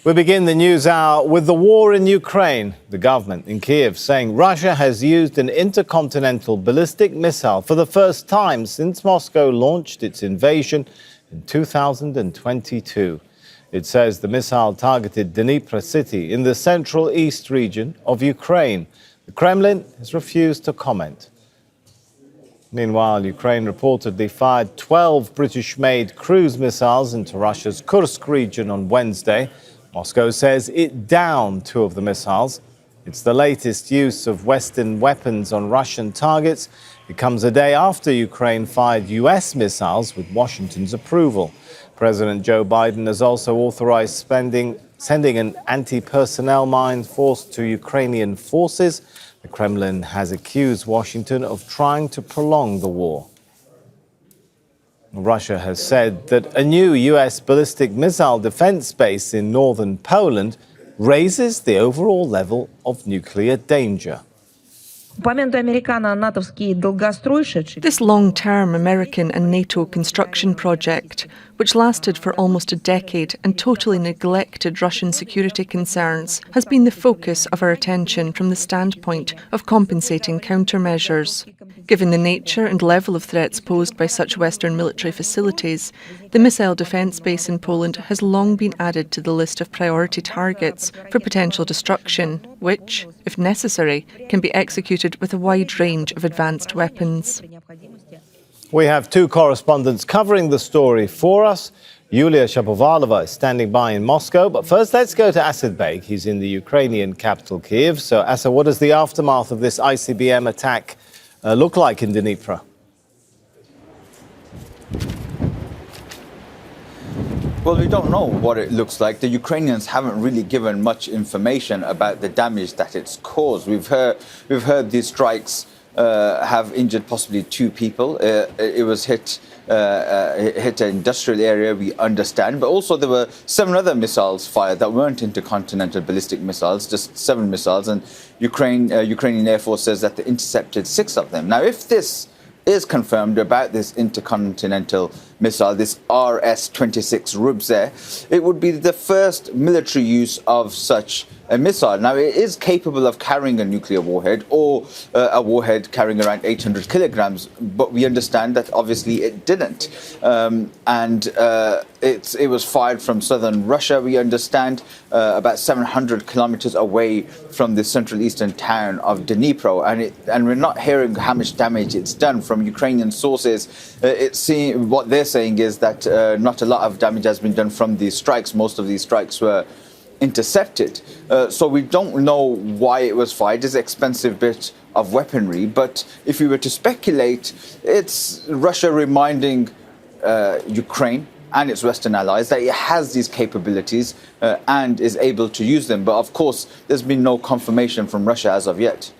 We begin the news hour with the war in Ukraine. The government in Kyiv saying Russia has used an intercontinental ballistic missile for the first time since Moscow launched its invasion in 2022. It says the missile targeted Dnipro city in the central east region of Ukraine. The Kremlin has refused to comment. Meanwhile, Ukraine reportedly fired 12 British-made cruise missiles into Russia's Kursk region on Wednesday. Moscow says it downed 2 of the missiles. It's the latest use of Western weapons on Russian targets. It comes a day after Ukraine fired US missiles with Washington's approval. President Joe Biden has also authorized sending an anti-personnel mine force to Ukrainian forces. The Kremlin has accused Washington of trying to prolong the war. Russia has said that a new US ballistic missile defense base in northern Poland raises the overall level of nuclear danger. This long-term American and NATO construction project, which lasted for almost a decade and totally neglected Russian security concerns, has been the focus of our attention from the standpoint of compensating countermeasures. Given the nature and level of threats posed by such Western military facilities, the missile defence base in Poland has long been added to the list of priority targets for potential destruction, which, if necessary, can be executed with a wide range of advanced weapons. We have 2 correspondents covering the story for us. Yulia Shapovalova is standing by in Moscow. But first, let's go to Asad Beg. He's in the Ukrainian capital, Kyiv. So, Asad, what does the aftermath of this ICBM attack look like in Dnipro? Well, we don't know what it looks like. The Ukrainians haven't really given much information about the damage that it's caused. We've heard these strikes have injured possibly 2 people. It was hit an industrial area, we understand, but also there were 7 other missiles fired that weren't intercontinental ballistic missiles, just 7 missiles, and Ukrainian Air Force says that they intercepted 6 of them. Now, if this is confirmed about this intercontinental missile, this RS-26 Rubze, it would be the first military use of such a missile. Now, it is capable of carrying a nuclear warhead or a warhead carrying around 800 kilograms, but we understand that obviously it didn't. It was fired from southern Russia, we understand, about 700 kilometers away from the central eastern town of Dnipro, and we're not hearing how much damage it's done from Ukrainian sources. What they're saying is that not a lot of damage has been done from these strikes. Most of these strikes were intercepted. So we don't know why it was fired. It's an expensive bit of weaponry. But if we were to speculate, it's Russia reminding Ukraine and its Western allies that it has these capabilities and is able to use them. But of course, there's been no confirmation from Russia as of yet.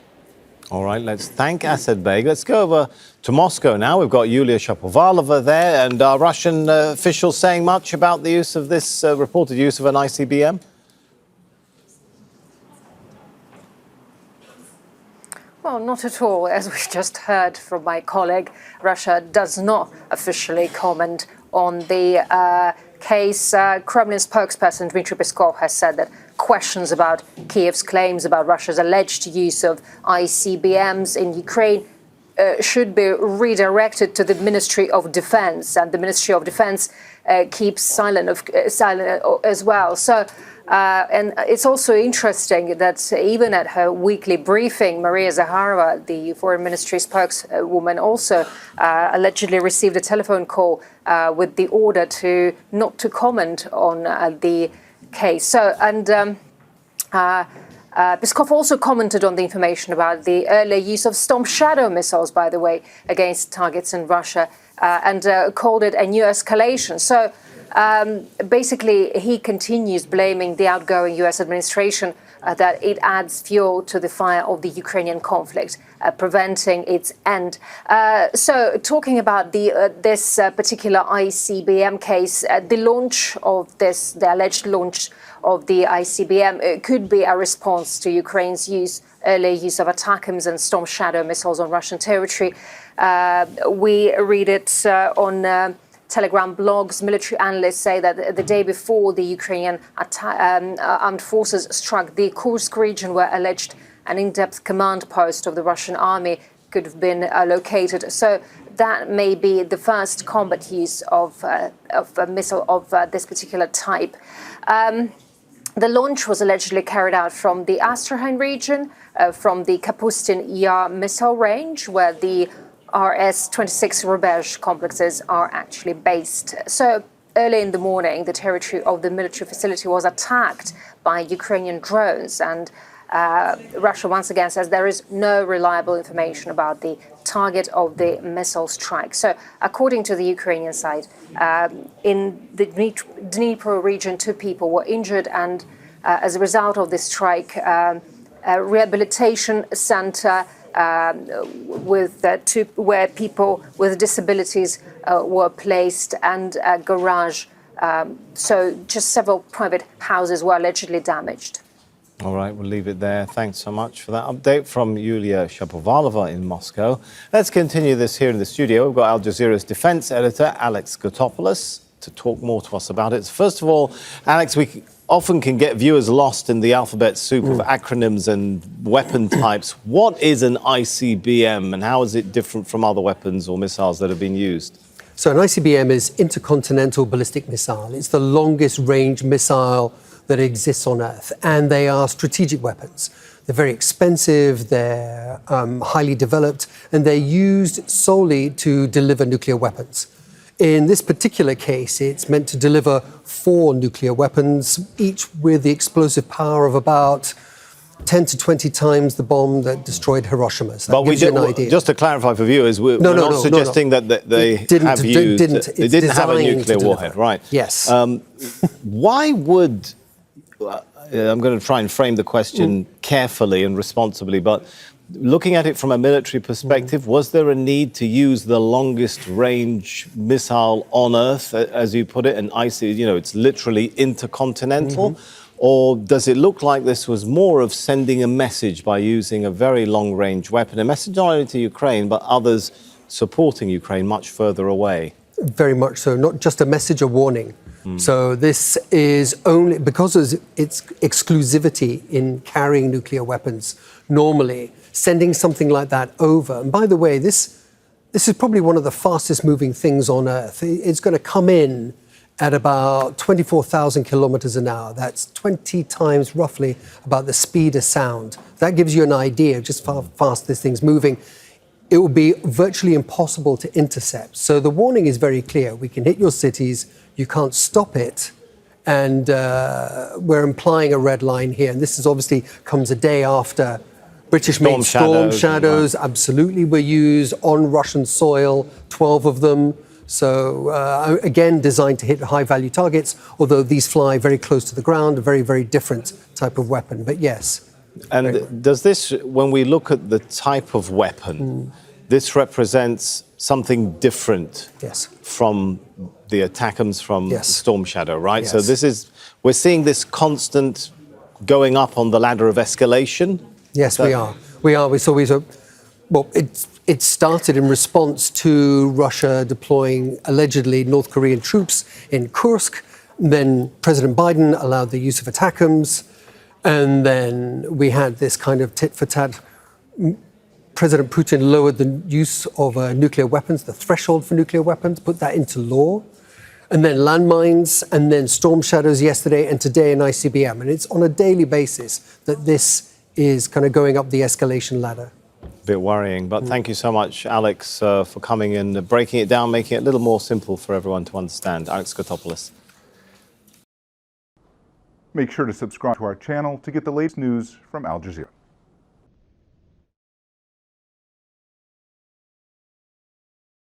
All right, let's thank Asad Beg. Let's go over to Moscow now. We've got Yulia Shapovalova there. And are Russian officials saying much about the use of this reported use of an ICBM? Well, not at all. As we just heard from my colleague, Russia does not officially comment on the case. Kremlin spokesperson Dmitry Peskov has said that questions about Kyiv's claims about Russia's alleged use of ICBMs in Ukraine should be redirected to the Ministry of Defense, and the Ministry of Defense keeps silent as well. So. And it's also interesting that even at her weekly briefing, Maria Zakharova, the Foreign Ministry spokeswoman, also allegedly received a telephone call with the order not to comment on the case. So, and Peskov also commented on the information about the earlier use of Storm Shadow missiles, by the way, against targets in Russia, and called it a new escalation. So. Basically, he continues blaming the outgoing U.S. administration that it adds fuel to the fire of the Ukrainian conflict, preventing its end. So, talking about this particular ICBM case, the alleged launch of the ICBM could be a response to Ukraine's earlier use of ATACMS and Storm Shadow missiles on Russian territory. We read it on Telegram blogs, military analysts say that the day before the Ukrainian armed forces struck the Kursk region, where alleged an in-depth command post of the Russian army could have been located. So that may be the first combat use of a missile of this particular type. The launch was allegedly carried out from the Astrakhan region, from the Kapustin Yar missile range, where the RS-26 Rubezh complexes are actually based. So early in the morning, the territory of the military facility was attacked by Ukrainian drones, and Russia once again says there is no reliable information about the target of the missile strike. So according to the Ukrainian side, in the Dnipro region, 2 people were injured, and as a result of this strike, a rehabilitation center where people with disabilities were placed, and a garage. So just several private houses were allegedly damaged. All right, we'll leave it there. Thanks so much for that update from Yulia Shapovalova in Moscow. Let's continue this here in the studio. We've got Al Jazeera's defense editor, Alex Kotopoulos, to talk more to us about it. First of all, Alex, we often can get viewers lost in the alphabet soup of acronyms and weapon types. What is an ICBM, and how is it different from other weapons or missiles that have been used? So an ICBM is intercontinental ballistic missile. It's the longest range missile that exists on Earth, and they are strategic weapons. They're very expensive, they're highly developed, and they're used solely to deliver nuclear weapons. In this particular case, it's meant to deliver 4 nuclear weapons, each with the explosive power of about 10 to 20 times the bomb that destroyed Hiroshima. So that gives you an idea. Just to clarify for viewers, we're not suggesting that they didn't have a nuclear warhead, right? Yes. Why would... I'm going to try and frame the question carefully and responsibly, but looking at it from a military perspective, was there a need to use the longest range missile on Earth, as you put it, an it's literally intercontinental? Or does it look like this was more of sending a message by using a very long-range weapon, a message not only to Ukraine, but others supporting Ukraine much further away? Very much so, not just a message, a warning. So this is only because of its exclusivity in carrying nuclear weapons. Normally, sending something like that over, and by the way, this is probably one of the fastest moving things on Earth. It's going to come in at about 24,000 kilometers an hour. That's 20 times roughly about the speed of sound. That gives you an idea of just how fast this thing's moving. It will be virtually impossible to intercept. So the warning is very clear. We can hit your cities, you can't stop it, and we're implying a red line here. And this is obviously comes a day after British-made Storm Shadows absolutely were used on Russian soil, 12 of them. So again, designed to hit high-value targets, although these fly very close to the ground, a very, very different type of weapon. But yes. And does this, when we look at the type of weapon, this represents something different from the ATACMS from Storm Shadow, right? Yes. So we're seeing this constant going up on the ladder of escalation? Yes, we are. Well, it started in response to Russia deploying allegedly North Korean troops in Kursk. Then President Biden allowed the use of ATACMS. And then we had this kind of tit-for-tat. President Putin lowered the use of nuclear weapons, the threshold for nuclear weapons, put that into law. And then landmines, and then Storm Shadows yesterday, and today an ICBM. And it's on a daily basis that this is kind of going up the escalation ladder. A bit worrying, but thank you so much, Alex, for coming in, breaking it down, making it a little more simple for everyone to understand. Alex Kotopoulos. Make sure to subscribe to our channel to get the latest news from Al Jazeera.